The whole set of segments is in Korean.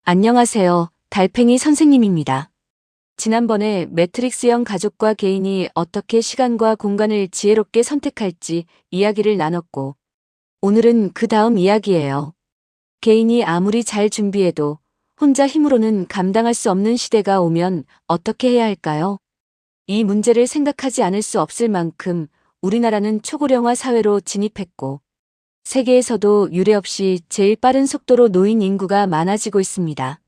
안녕하세요. 달팽이 선생님입니다. 지난번에 매트릭스형 가족과 개인이 어떻게 시간과 공간을 지혜롭게 선택할지 이야기를 나눴고, 오늘은 그 다음 이야기예요. 개인이 아무리 잘 준비해도 혼자 힘으로는 감당할 수 없는 시대가 오면 어떻게 해야 할까요? 이 문제를 생각하지 않을 수 없을 만큼 우리나라는 초고령화 사회로 진입했고, 세계에서도 유례없이 제일 빠른 속도로 노인 인구가 많아지고 있습니다.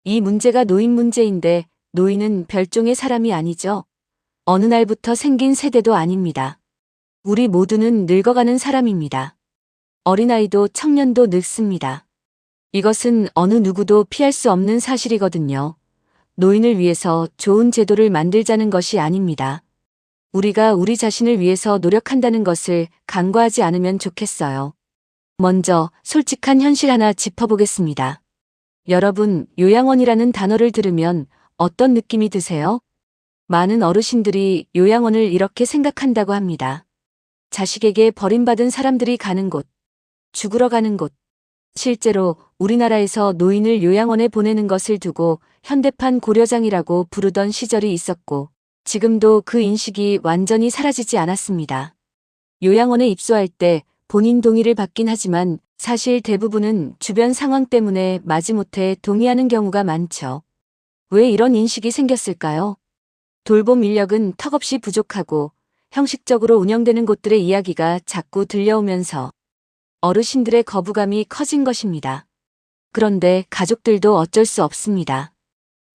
이 문제가 노인 문제인데 노인은 별종의 사람이 아니죠. 어느 날부터 생긴 세대도 아닙니다. 우리 모두는 늙어가는 사람입니다. 어린아이도 청년도 늙습니다. 이것은 어느 누구도 피할 수 없는 사실이거든요. 노인을 위해서 좋은 제도를 만들자는 것이 아닙니다. 우리가 우리 자신을 위해서 노력한다는 것을 간과하지 않으면 좋겠어요. 먼저 솔직한 현실 하나 짚어보겠습니다. 여러분, 요양원이라는 단어를 들으면 어떤 느낌이 드세요? 많은 어르신들이 요양원을 이렇게 생각한다고 합니다. 자식에게 버림받은 사람들이 가는 곳, 죽으러 가는 곳. 실제로 우리나라에서 노인을 요양원에 보내는 것을 두고 현대판 고려장이라고 부르던 시절이 있었고, 지금도 그 인식이 완전히 사라지지 않았습니다. 요양원에 입소할 때 본인 동의를 받긴 하지만 사실 대부분은 주변 상황 때문에 마지못해 동의하는 경우가 많죠. 왜 이런 인식이 생겼을까요? 돌봄 인력은 턱없이 부족하고 형식적으로 운영되는 곳들의 이야기가 자꾸 들려오면서 어르신들의 거부감이 커진 것입니다. 그런데 가족들도 어쩔 수 없습니다.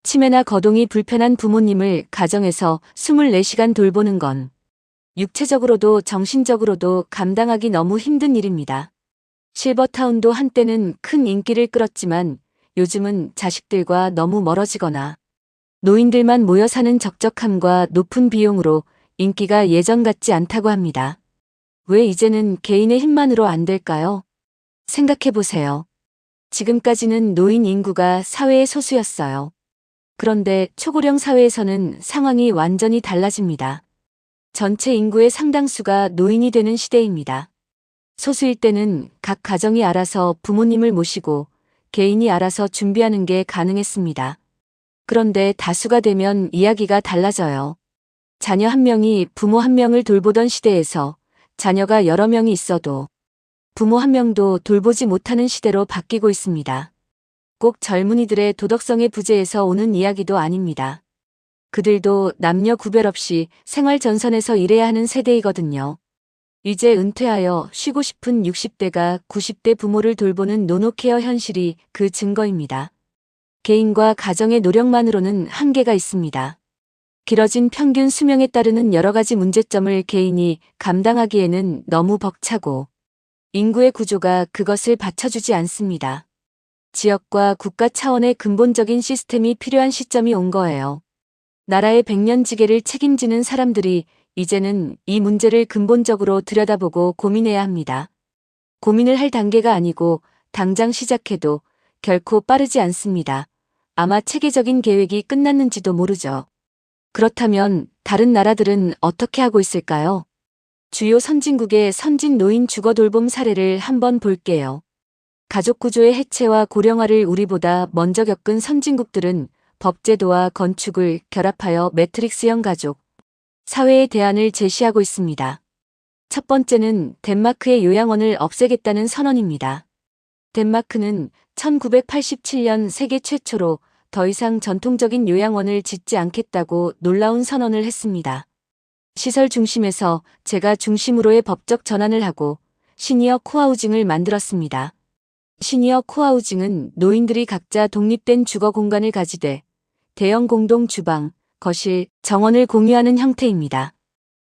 치매나 거동이 불편한 부모님을 가정에서 24시간 돌보는 건 육체적으로도 정신적으로도 감당하기 너무 힘든 일입니다. 실버타운도 한때는 큰 인기를 끌었지만 요즘은 자식들과 너무 멀어지거나 노인들만 모여 사는 적적함과 높은 비용으로 인기가 예전 같지 않다고 합니다. 왜 이제는 개인의 힘만으로 안 될까요? 생각해 보세요. 지금까지는 노인 인구가 사회의 소수였어요. 그런데 초고령 사회에서는 상황이 완전히 달라집니다. 전체 인구의 상당수가 노인이 되는 시대입니다. 소수일 때는 각 가정이 알아서 부모님을 모시고 개인이 알아서 준비하는 게 가능했습니다. 그런데 다수가 되면 이야기가 달라져요. 자녀 한 명이 부모 한 명을 돌보던 시대에서 자녀가 여러 명이 있어도 부모 한 명도 돌보지 못하는 시대로 바뀌고 있습니다. 꼭 젊은이들의 도덕성의 부재에서 오는 이야기도 아닙니다. 그들도 남녀 구별 없이 생활 전선에서 일해야 하는 세대이거든요. 이제 은퇴하여 쉬고 싶은 60대가 90대 부모를 돌보는 노노케어 현실이 그 증거입니다. 개인과 가정의 노력만으로는 한계가 있습니다. 길어진 평균 수명에 따르는 여러 가지 문제점을 개인이 감당하기에는 너무 벅차고 인구의 구조가 그것을 받쳐주지 않습니다. 지역과 국가 차원의 근본적인 시스템이 필요한 시점이 온 거예요. 나라의 백년지계를 책임지는 사람들이 이제는 이 문제를 근본적으로 들여다보고 고민해야 합니다. 고민을 할 단계가 아니고 당장 시작해도 결코 빠르지 않습니다. 아마 체계적인 계획이 끝났는지도 모르죠. 그렇다면 다른 나라들은 어떻게 하고 있을까요? 주요 선진국의 선진 노인 주거 돌봄 사례를 한번 볼게요. 가족 구조의 해체와 고령화를 우리보다 먼저 겪은 선진국들은 법제도와 건축을 결합하여 매트릭스형 가족, 사회의 대안을 제시하고 있습니다. 첫 번째는 덴마크의 요양원을 없애겠다는 선언입니다. 덴마크는 1987년 세계 최초로 더 이상 전통적인 요양원을 짓지 않겠다고 놀라운 선언을 했습니다. 시설 중심에서 재가 중심으로의 법적 전환을 하고 시니어 코하우징을 만들었습니다. 시니어 코하우징은 노인들이 각자 독립된 주거 공간을 가지되 대형 공동 주방, 거실, 정원을 공유하는 형태입니다.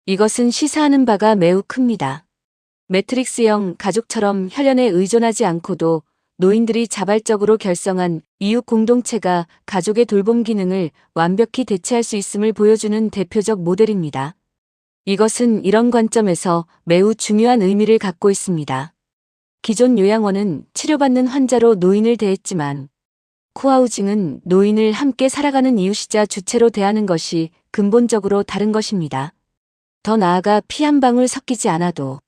이것은 시사하는 바가 매우 큽니다. 매트릭스형 가족처럼 혈연에 의존하지 않고도 노인들이 자발적으로 결성한 이웃 공동체가 가족의 돌봄 기능을 완벽히 대체할 수 있음을 보여주는 대표적 모델입니다. 이것은 이런 관점에서 매우 중요한 의미를 갖고 있습니다. 기존 요양원은 치료받는 환자로 노인을 대했지만 코하우징은 노인을 함께 살아가는 이웃이자 주체로 대하는 것이 근본적으로 다른 것입니다. 더 나아가 피 한 방울 섞이지 않아도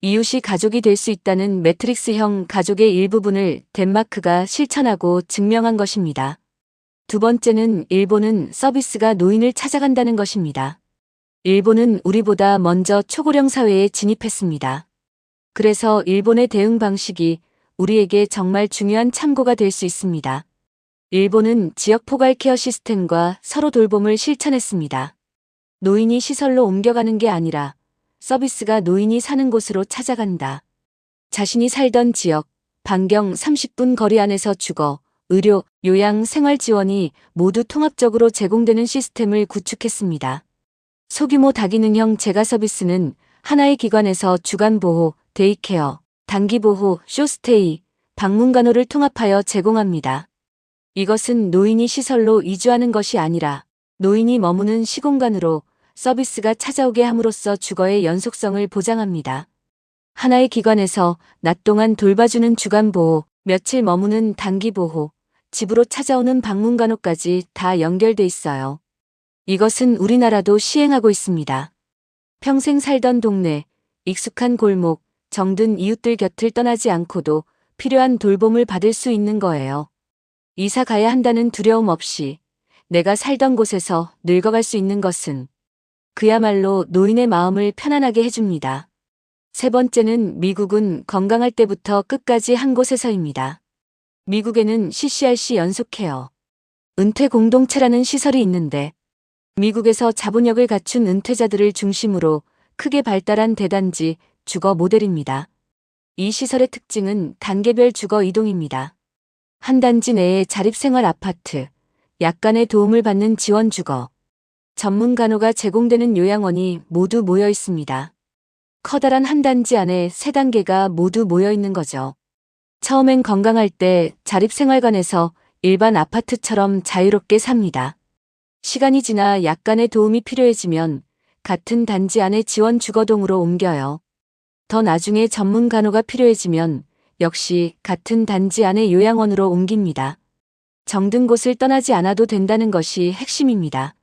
이웃이 가족이 될 수 있다는 매트릭스형 가족의 일부분을 덴마크가 실천하고 증명한 것입니다. 두 번째는 일본은 서비스가 노인을 찾아간다는 것입니다. 일본은 우리보다 먼저 초고령 사회에 진입했습니다. 그래서 일본의 대응 방식이 우리에게 정말 중요한 참고가 될 수 있습니다. 일본은 지역 포괄 케어 시스템과 서로 돌봄을 실천했습니다. 노인이 시설로 옮겨가는 게 아니라 서비스가 노인이 사는 곳으로 찾아간다. 자신이 살던 지역, 반경 30분 거리 안에서 주거, 의료, 요양, 생활 지원이 모두 통합적으로 제공되는 시스템을 구축했습니다. 소규모 다기능형 재가 서비스는 하나의 기관에서 주간 보호, 데이케어, 단기 보호, 쇼스테이, 방문 간호를 통합하여 제공합니다. 이것은 노인이 시설로 이주하는 것이 아니라 노인이 머무는 시공간으로 서비스가 찾아오게 함으로써 주거의 연속성을 보장합니다. 하나의 기관에서 낮 동안 돌봐주는 주간 보호, 며칠 머무는 단기 보호, 집으로 찾아오는 방문 간호까지 다 연결돼 있어요. 이것은 우리나라도 시행하고 있습니다. 평생 살던 동네, 익숙한 골목, 정든 이웃들 곁을 떠나지 않고도 필요한 돌봄을 받을 수 있는 거예요. 이사 가야 한다는 두려움 없이 내가 살던 곳에서 늙어갈 수 있는 것은 그야말로 노인의 마음을 편안하게 해줍니다. 세 번째는 미국은 건강할 때부터 끝까지 한 곳에서입니다. 미국에는 CCRC 연속케어, 은퇴 공동체라는 시설이 있는데 미국에서 자본력을 갖춘 은퇴자들을 중심으로 크게 발달한 대단지 주거 모델입니다. 이 시설의 특징은 단계별 주거 이동입니다. 한 단지 내에 자립생활 아파트, 약간의 도움을 받는 지원 주거, 전문 간호가 제공되는 요양원이 모두 모여 있습니다. 커다란 한 단지 안에 세 단계가 모두 모여 있는 거죠. 처음엔 건강할 때 자립생활관에서 일반 아파트처럼 자유롭게 삽니다. 시간이 지나 약간의 도움이 필요해지면 같은 단지 안에 지원 주거동으로 옮겨요. 더 나중에 전문 간호가 필요해지면 역시 같은 단지 안의 요양원으로 옮깁니다. 정든 곳을 떠나지 않아도 된다는 것이 핵심입니다.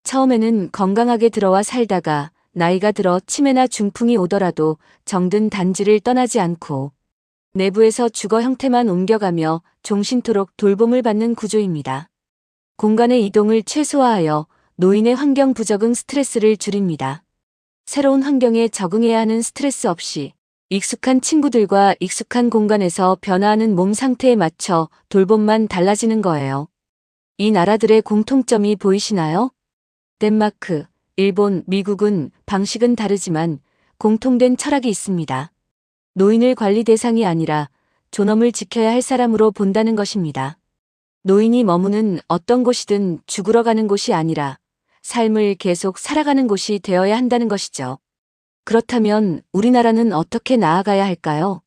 처음에는 건강하게 들어와 살다가 나이가 들어 치매나 중풍이 오더라도 정든 단지를 떠나지 않고 내부에서 주거 형태만 옮겨가며 종신토록 돌봄을 받는 구조입니다. 공간의 이동을 최소화하여 노인의 환경 부적응 스트레스를 줄입니다. 새로운 환경에 적응해야 하는 스트레스 없이 익숙한 친구들과 익숙한 공간에서 변화하는 몸 상태에 맞춰 돌봄만 달라지는 거예요. 이 나라들의 공통점이 보이시나요? 덴마크, 일본, 미국은 방식은 다르지만 공통된 철학이 있습니다. 노인을 관리 대상이 아니라 존엄을 지켜야 할 사람으로 본다는 것입니다. 노인이 머무는 어떤 곳이든 죽으러 가는 곳이 아니라 삶을 계속 살아가는 곳이 되어야 한다는 것이죠. 그렇다면 우리나라는 어떻게 나아가야 할까요?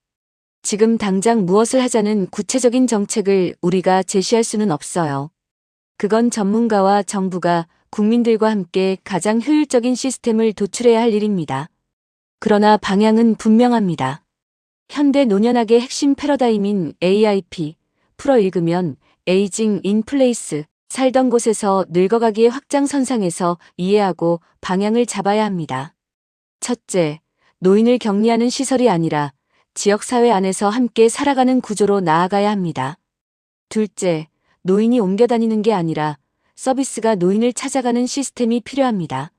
지금 당장 무엇을 하자는 구체적인 정책을 우리가 제시할 수는 없어요. 그건 전문가와 정부가 국민들과 함께 가장 효율적인 시스템을 도출해야 할 일입니다. 그러나 방향은 분명합니다. 현대 노년학의 핵심 패러다임인 AIP, 풀어 읽으면 에이징 인 플레이스, 살던 곳에서 늙어가기의 확장선상에서 이해하고 방향을 잡아야 합니다. 첫째, 노인을 격리하는 시설이 아니라 지역사회 안에서 함께 살아가는 구조로 나아가야 합니다. 둘째, 노인이 옮겨다니는 게 아니라 서비스가 노인을 찾아가는 시스템이 필요합니다.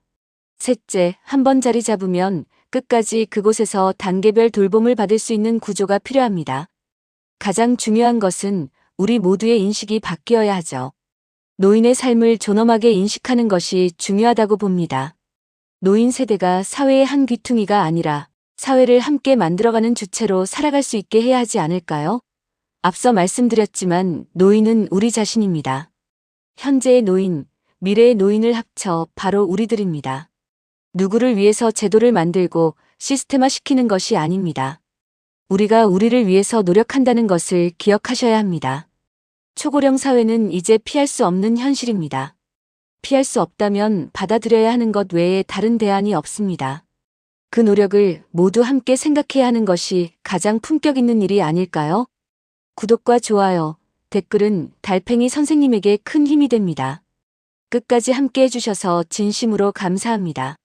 셋째, 한번 자리 잡으면 끝까지 그곳에서 단계별 돌봄을 받을 수 있는 구조가 필요합니다. 가장 중요한 것은 우리 모두의 인식이 바뀌어야 하죠. 노인의 삶을 존엄하게 인식하는 것이 중요하다고 봅니다. 노인 세대가 사회의 한 귀퉁이가 아니라 사회를 함께 만들어가는 주체로 살아갈 수 있게 해야 하지 않을까요? 앞서 말씀드렸지만 노인은 우리 자신입니다. 현재의 노인, 미래의 노인을 합쳐 바로 우리들입니다. 누구를 위해서 제도를 만들고 시스템화시키는 것이 아닙니다. 우리가 우리를 위해서 노력한다는 것을 기억하셔야 합니다. 초고령 사회는 이제 피할 수 없는 현실입니다. 피할 수 없다면 받아들여야 하는 것 외에 다른 대안이 없습니다. 그 노력을 모두 함께 생각해야 하는 것이 가장 품격 있는 일이 아닐까요? 구독과 좋아요, 댓글은 달팽이 선생님에게 큰 힘이 됩니다. 끝까지 함께 해주셔서 진심으로 감사합니다.